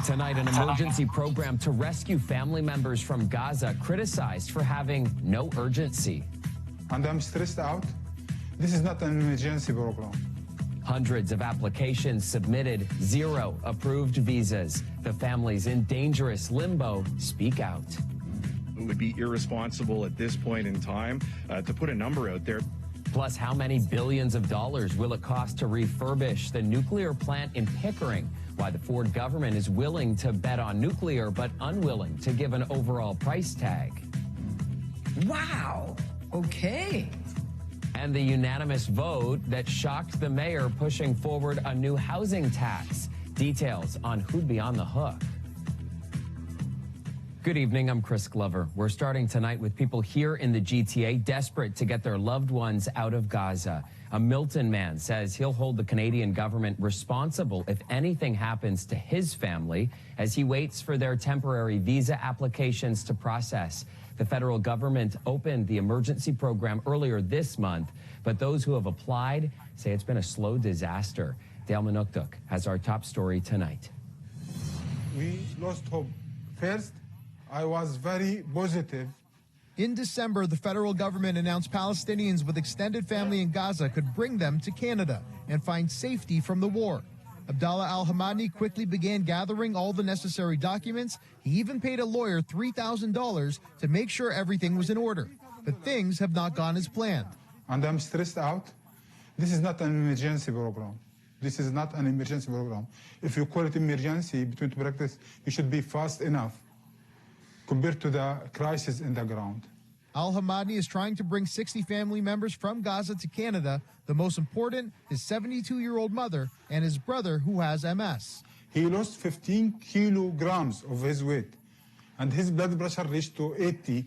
Tonight, an emergency program to rescue family members from Gaza criticized for having no urgency. And I'm stressed out. This is not an emergency program. Hundreds of applications submitted, 0 approved visas. The families in dangerous limbo speak out. It would be irresponsible at this point in time to put a number out there. Plus, how many billions of dollars will it cost to refurbish the nuclear plant in Pickering? Why the Ford government is willing to bet on nuclear but unwilling to give an overall price tag. Wow. Okay. And the unanimous vote that shocked the mayor pushing forward a new housing tax. Details on who'd be on the hook. Good evening, I'm Chris Glover. We're starting tonight with people here in the GTA desperate to get their loved ones out of Gaza. A Milton man says he'll hold the Canadian government responsible if anything happens to his family as he waits for their temporary visa applications to process. The federal government opened the emergency program earlier this month, but those who have applied say it's been a slow disaster. Dale Manukduk has our top story tonight. We lost hope. First, I was very positive. In December, the federal government announced Palestinians with extended family in Gaza could bring them to Canada and find safety from the war. Abdallah Alhamadni quickly began gathering all the necessary documents. He even paid a lawyer $3,000 to make sure everything was in order. But things have not gone as planned. And I'm stressed out. This is not an emergency program. This is not an emergency program. If you call it emergency, between practice, you should be fast enough compared to the crisis in the ground. Alhamadni is trying to bring 60 family members from Gaza to Canada. The most important, his 72-year-old mother and his brother who has MS. He lost 15 kilograms of his weight, and his blood pressure reached to 80,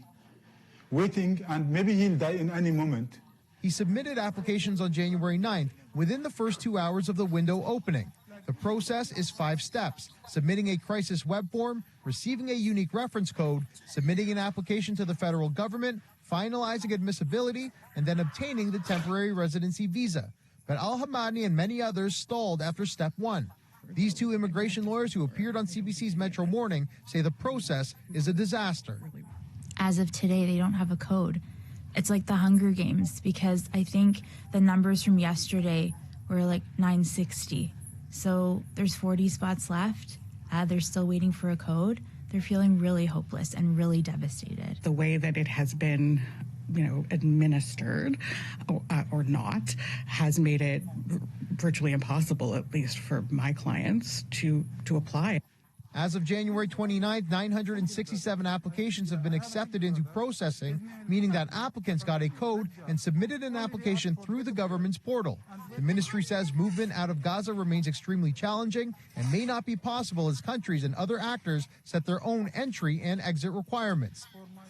waiting, and maybe he'll die in any moment. He submitted applications on January 9th within the first 2 hours of the window opening. The process is 5 steps: submitting a crisis web form, receiving a unique reference code, submitting an application to the federal government, finalizing admissibility, and then obtaining the temporary residency visa. But Alhamadni and many others stalled after step 1. These 2 immigration lawyers who appeared on CBC's Metro Morning say the process is a disaster. As of today, they don't have a code. It's like the Hunger Games, because I think the numbers from yesterday were like 960. So there's 40 spots left. They're still waiting for a code. They're feeling really hopeless and really devastated. The way that it has been, administered or not has made it virtually impossible, at least for my clients, to apply. As of January 29th, 967 applications have been accepted into processing, meaning that applicants got a code and submitted an application through the government's portal. The ministry says movement out of Gaza remains extremely challenging and may not be possible as countries and other actors set their own entry and exit requirements.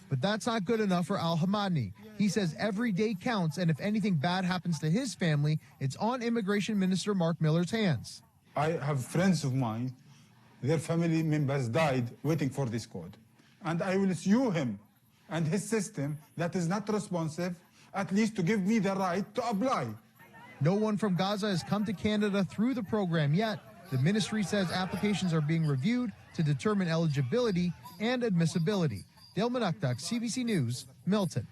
But that's not good enough for Alhamadni. He says every day counts, and if anything bad happens to his family, it's on Immigration Minister Mark Miller's hands. I have friends of mine, their family members died waiting for this code. And I will sue him and his system that is not responsive, at least to give me the right to apply. No one from Gaza has come to Canada through the program yet. The ministry says applications are being reviewed to determine eligibility and admissibility. Dale Manukduk, CBC News, Milton.